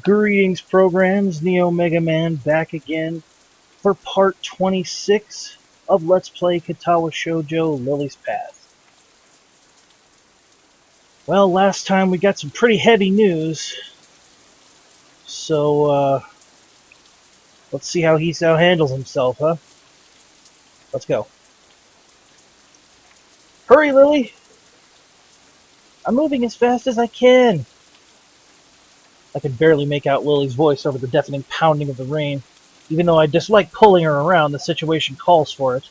Greetings, programs. NeoMegaMan back again for part 26 of Let's Play Katawa Shoujo Lily's Path. Well, last time we got some pretty heavy news, so let's see how he handles himself, huh? Let's go. Hurry, Lily! I'm moving as fast as I can. I could barely make out Lily's voice over the deafening pounding of the rain. Even though I dislike pulling her around, the situation calls for it.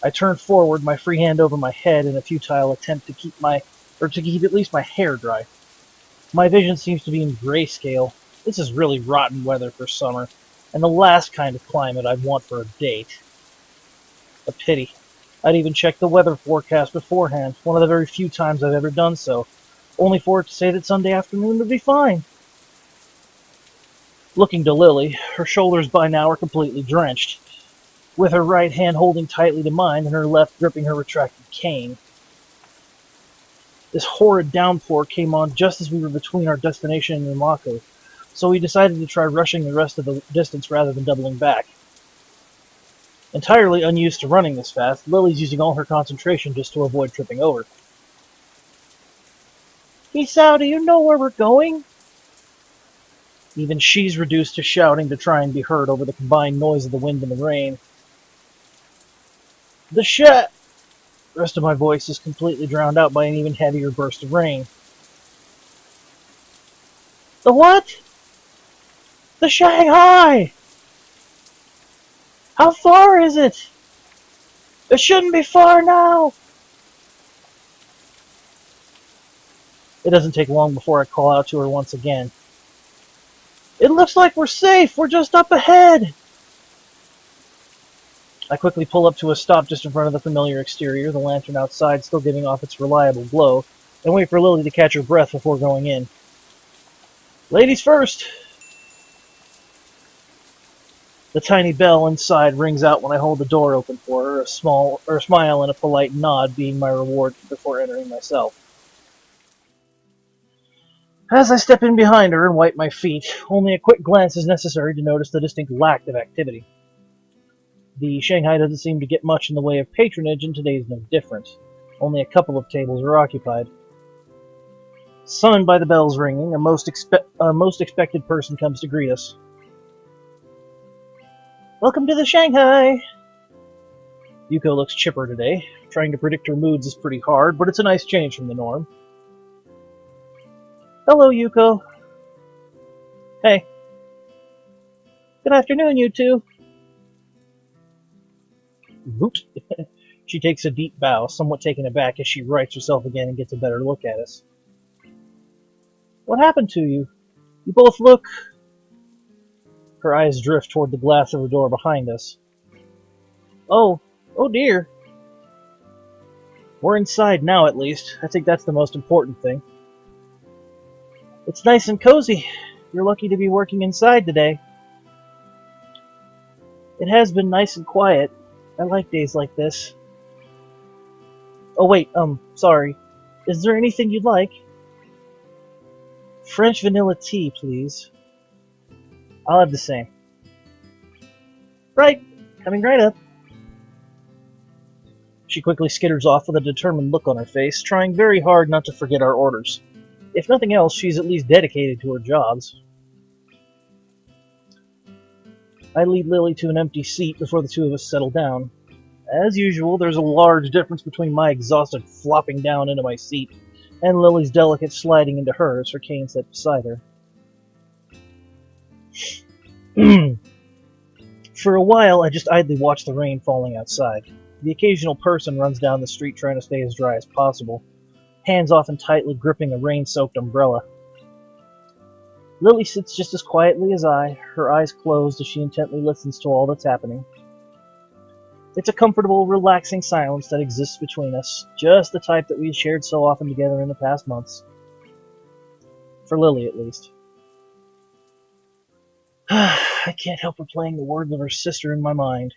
I turn forward, my free hand over my head in a futile attempt to keep at least my hair dry. My vision seems to be in grayscale. This is really rotten weather for summer, and the last kind of climate I'd want for a date. A pity. I'd even checked the weather forecast beforehand, one of the very few times I've ever done so, only for it to say that Sunday afternoon would be fine. Looking to Lily, her shoulders by now are completely drenched, with her right hand holding tightly to mine and her left gripping her retracted cane. This horrid downpour came on just as we were between our destination and Mako, so we decided to try rushing the rest of the distance rather than doubling back. Entirely unused to running this fast, Lily's using all her concentration just to avoid tripping over. Hisao, do you know where we're going? Even she's reduced to shouting to try and be heard over the combined noise of the wind and the rain. The The rest of my voice is completely drowned out by an even heavier burst of rain. The what? The Shanghai! How far is it? It shouldn't be far now! It doesn't take long before I call out to her once again. It looks like we're safe! We're just up ahead! I quickly pull up to a stop just in front of the familiar exterior, the lantern outside still giving off its reliable glow, and wait for Lily to catch her breath before going in. Ladies first! The tiny bell inside rings out when I hold the door open for her, a smile and a polite nod being my reward before entering myself. As I step in behind her and wipe my feet, only a quick glance is necessary to notice the distinct lack of activity. The Shanghai doesn't seem to get much in the way of patronage, and today is no different. Only a couple of tables are occupied. Summoned by the bells ringing, a most expected person comes to greet us. Welcome to the Shanghai! Yuko looks chipper today. Trying to predict her moods is pretty hard, but it's a nice change from the norm. Hello, Yuko. Hey. Good afternoon, you two. Oops. She takes a deep bow, somewhat taken aback as she rights herself again and gets a better look at us. What happened to you? You both look... Her eyes drift toward the glass of the door behind us. Oh dear. We're inside now, at least. I think that's the most important thing. It's nice and cozy. You're lucky to be working inside today. It has been nice and quiet. I like days like this. Oh wait, sorry. Is there anything you'd like? French vanilla tea, please. I'll have the same. Right, coming right up. She quickly skitters off with a determined look on her face, trying very hard not to forget our orders. If nothing else, she's at least dedicated to her jobs. I lead Lily to an empty seat before the two of us settle down. As usual, there's a large difference between my exhausted flopping down into my seat and Lily's delicate sliding into hers, her cane set beside her. For a while, I just idly watch the rain falling outside. The occasional person runs down the street trying to stay as dry as possible, hands often tightly gripping a rain-soaked umbrella. Lily sits just as quietly as I, her eyes closed as she intently listens to all that's happening. It's a comfortable, relaxing silence that exists between us, just the type that we've shared so often together in the past months. For Lily, at least. I can't help replaying the words of her sister in my mind,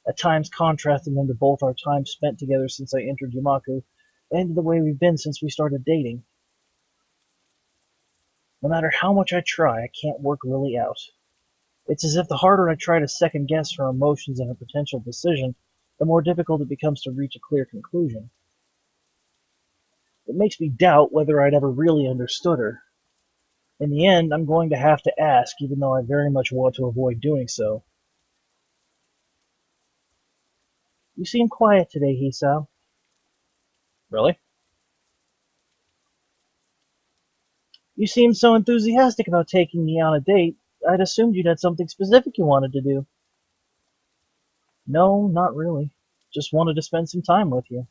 at times contrasting them to both our time spent together since I entered Yamaku, and the way we've been since we started dating. No matter how much I try, I can't work Lily out. It's as if the harder I try to second-guess her emotions and her potential decision, the more difficult it becomes to reach a clear conclusion. It makes me doubt whether I'd ever really understood her. In the end, I'm going to have to ask, even though I very much want to avoid doing so. You seem quiet today, Hisao. Really? You seemed so enthusiastic about taking me on a date. I'd assumed you'd had something specific you wanted to do. No, not really. Just wanted to spend some time with you.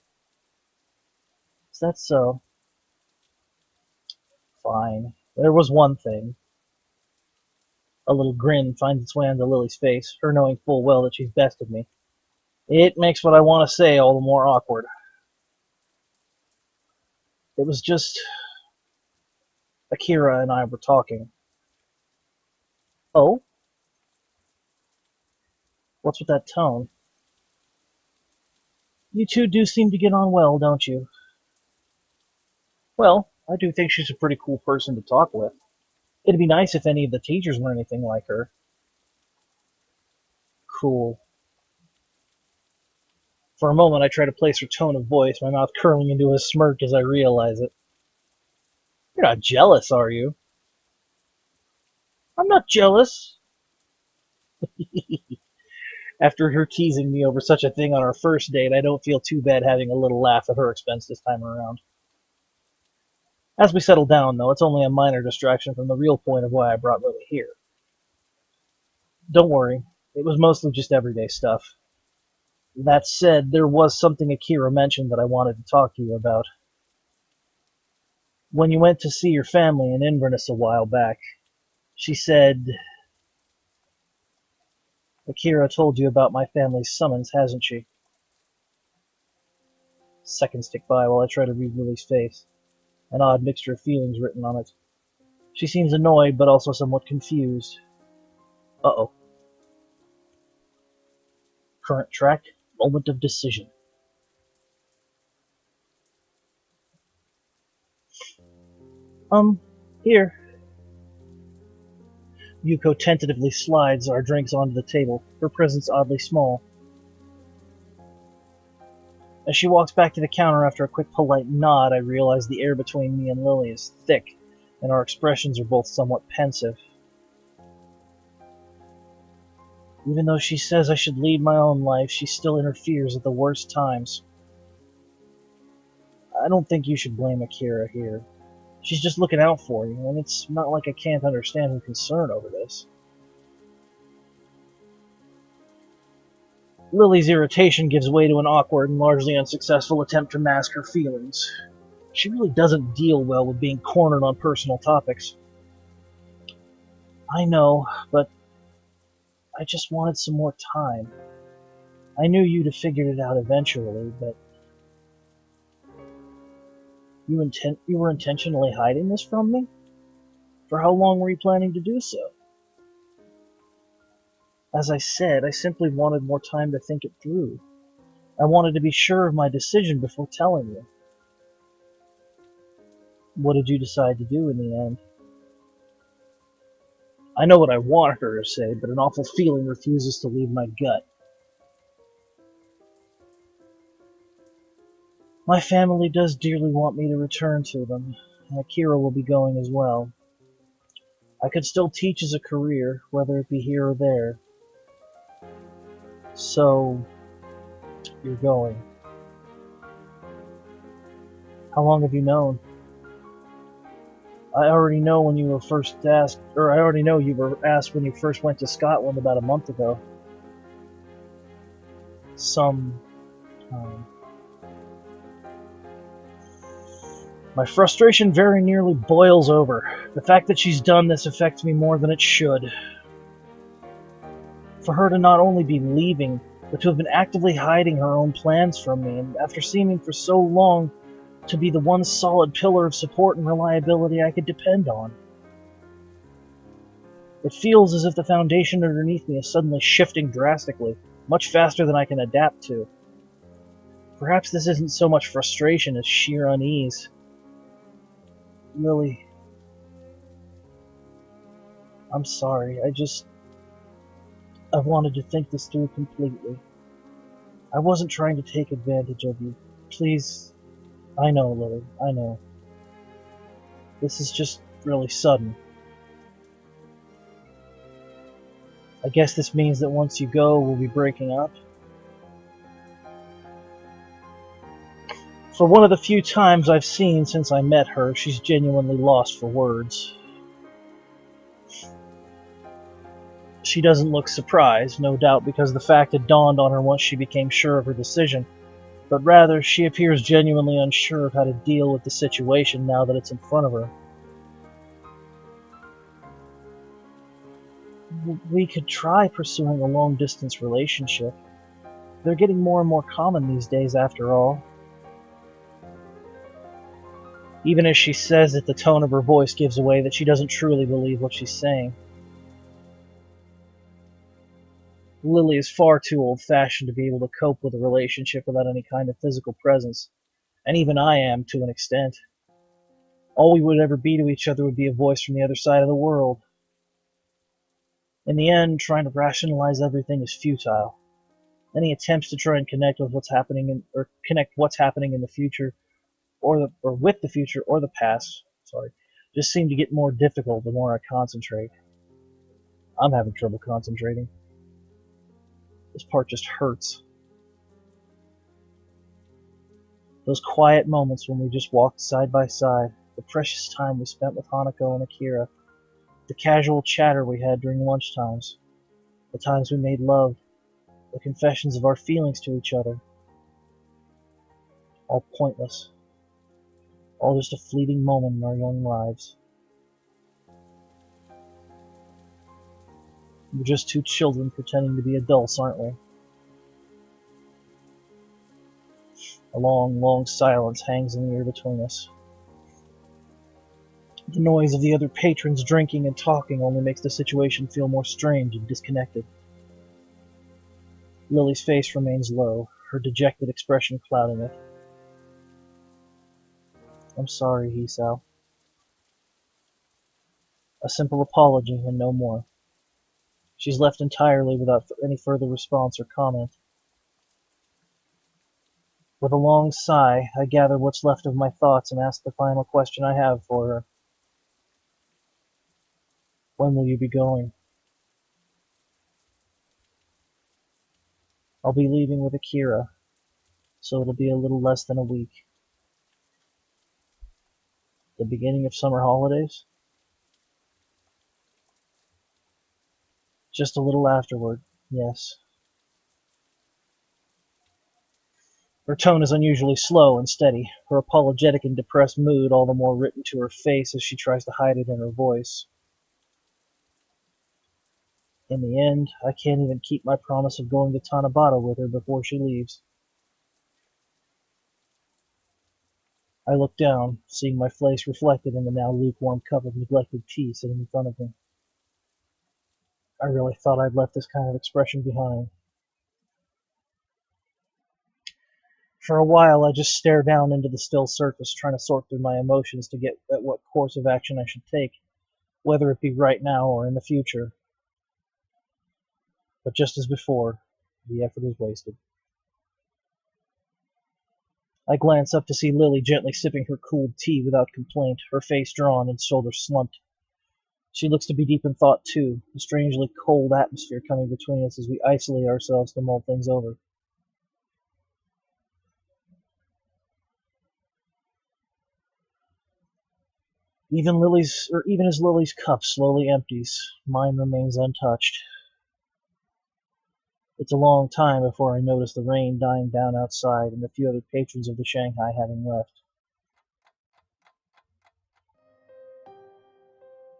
Is that so? Fine. There was one thing. A little grin finds its way onto Lily's face, her knowing full well that she's bested me. It makes what I want to say all the more awkward. It was just Akira and I were talking. Oh? What's with that tone? You two do seem to get on well, don't you? Well, I do think she's a pretty cool person to talk with. It'd be nice if any of the teachers were anything like her. Cool. For a moment I try to place her tone of voice, my mouth curling into a smirk as I realize it. You're not jealous, are you? I'm not jealous. After her teasing me over such a thing on our first date, I don't feel too bad having a little laugh at her expense this time around. As we settle down, though, it's only a minor distraction from the real point of why I brought Lily here. Don't worry, it was mostly just everyday stuff. That said, there was something Akira mentioned that I wanted to talk to you about. When you went to see your family in Inverness a while back, she said... Akira told you about my family's summons, hasn't she? Seconds tick by while I try to read Lily's face, an odd mixture of feelings written on it. She seems annoyed, but also somewhat confused. Uh-oh. Current track, moment of decision. Here. Yuko tentatively slides our drinks onto the table, her presence oddly small. As she walks back to the counter after a quick polite nod, I realize the air between me and Lily is thick, and our expressions are both somewhat pensive. Even though she says I should lead my own life, she still interferes at the worst times. I don't think you should blame Akira here. She's just looking out for you, and it's not like I can't understand her concern over this. Lily's irritation gives way to an awkward and largely unsuccessful attempt to mask her feelings. She really doesn't deal well with being cornered on personal topics. I know, but I just wanted some more time. I knew you'd have figured it out eventually, but you were intentionally hiding this from me? For how long were you planning to do so? As I said, I simply wanted more time to think it through. I wanted to be sure of my decision before telling you. What did you decide to do in the end? I know what I want her to say, but an awful feeling refuses to leave my gut. My family does dearly want me to return to them, and Akira will be going as well. I could still teach as a career, whether it be here or there. So, you're going. How long have you known? I already know when you were first asked, or I already know you were asked when you first went to Scotland about a month ago. Some time. My frustration very nearly boils over. The fact that she's done this affects me more than it should. For her to not only be leaving, but to have been actively hiding her own plans from me, and after seeming for so long to be the one solid pillar of support and reliability I could depend on. It feels as if the foundation underneath me is suddenly shifting drastically, much faster than I can adapt to. Perhaps this isn't so much frustration as sheer unease. Lily, I'm sorry, I wanted to think this through completely. I wasn't trying to take advantage of you. Please, I know, Lily, I know. This is just really sudden. I guess this means that once you go, we'll be breaking up. For one of the few times I've seen since I met her, she's genuinely lost for words. She doesn't look surprised, no doubt because the fact had dawned on her once she became sure of her decision, but rather she appears genuinely unsure of how to deal with the situation now that it's in front of her. We could try pursuing a long-distance relationship. They're getting more and more common these days, after all. Even as she says it, the tone of her voice gives away that she doesn't truly believe what she's saying. Lily is far too old-fashioned to be able to cope with a relationship without any kind of physical presence, and even I am, to an extent. All we would ever be to each other would be a voice from the other side of the world. In the end, trying to rationalize everything is futile. Any attempts to try and connect with what's happening or connect what's happening in the future, or with the future or the past, just seem to get more difficult the more I concentrate. I'm having trouble concentrating. This part just hurts. Those quiet moments when we just walked side by side, the precious time we spent with Hanako and Akira, the casual chatter we had during lunchtimes, the times we made love, the confessions of our feelings to each other. All pointless. All just a fleeting moment in our young lives. We're just two children pretending to be adults, aren't we? A long, long silence hangs in the air between us. The noise of the other patrons drinking and talking only makes the situation feel more strange and disconnected. Lily's face remains low, her dejected expression clouding it. I'm sorry, Hisao. A simple apology and no more. She's left entirely without any further response or comment. With a long sigh, I gather what's left of my thoughts and ask the final question I have for her. When will you be going? I'll be leaving with Akira, so it'll be a little less than a week. The beginning of summer holidays? Just a little afterward, yes. Her tone is unusually slow and steady, her apologetic and depressed mood all the more written to her face as she tries to hide it in her voice. In the end, I can't even keep my promise of going to Tanabata with her before she leaves. I look down, seeing my face reflected in the now lukewarm cup of neglected tea sitting in front of me. I really thought I'd left this kind of expression behind. For a while, I just stare down into the still surface, trying to sort through my emotions to get at what course of action I should take, whether it be right now or in the future. But just as before, the effort is wasted. I glance up to see Lily gently sipping her cooled tea without complaint, her face drawn and shoulders slumped. She looks to be deep in thought too, a strangely cold atmosphere coming between us as we isolate ourselves to mull things over. Even as Lily's cup slowly empties, mine remains untouched. It's a long time before I notice the rain dying down outside and the few other patrons of the Shanghai having left.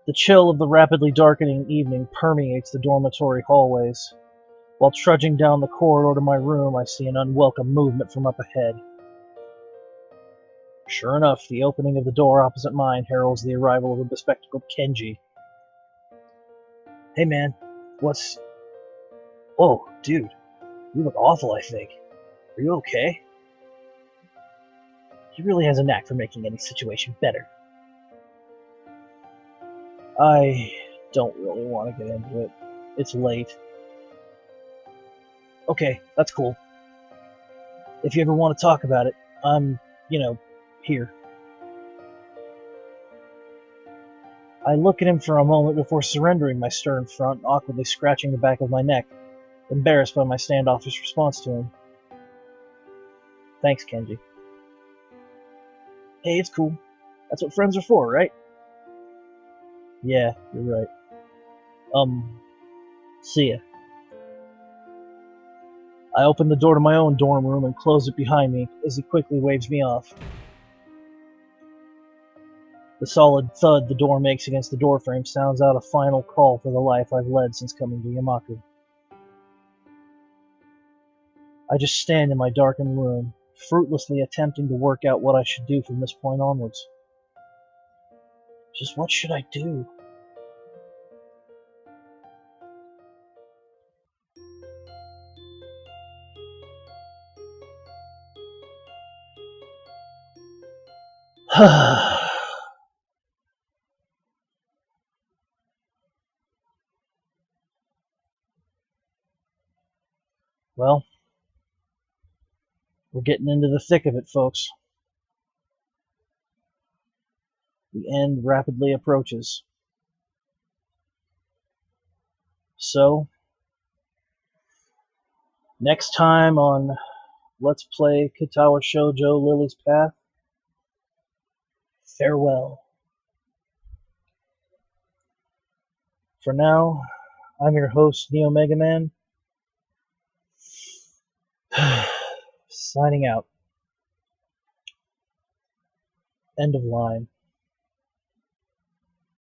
The chill of the rapidly darkening evening permeates the dormitory hallways. While trudging down the corridor to my room, I see an unwelcome movement from up ahead. Sure enough, the opening of the door opposite mine heralds the arrival of a bespectacled Kenji. Hey man, what's... Whoa, dude, you look awful, I think. Are you okay? He really has a knack for making any situation better. I don't really want to get into it. It's late. Okay, that's cool. If you ever want to talk about it, I'm, here. I look at him for a moment before surrendering my stern front, awkwardly scratching the back of my neck, embarrassed by my standoffish response to him. Thanks, Kenji. Hey, it's cool. That's what friends are for, right? Yeah, you're right. See ya. I open the door to my own dorm room and close it behind me as he quickly waves me off. The solid thud the door makes against the doorframe sounds out a final call for the life I've led since coming to Yamaku. I just stand in my darkened room, fruitlessly attempting to work out what I should do from this point onwards. Just what should I do? Well, we're getting into the thick of it, folks. The end rapidly approaches. So, next time on Let's Play Katawa Shoujo Lily's Path, farewell. For now, I'm your host, NeoMegaMan, signing out. End of line.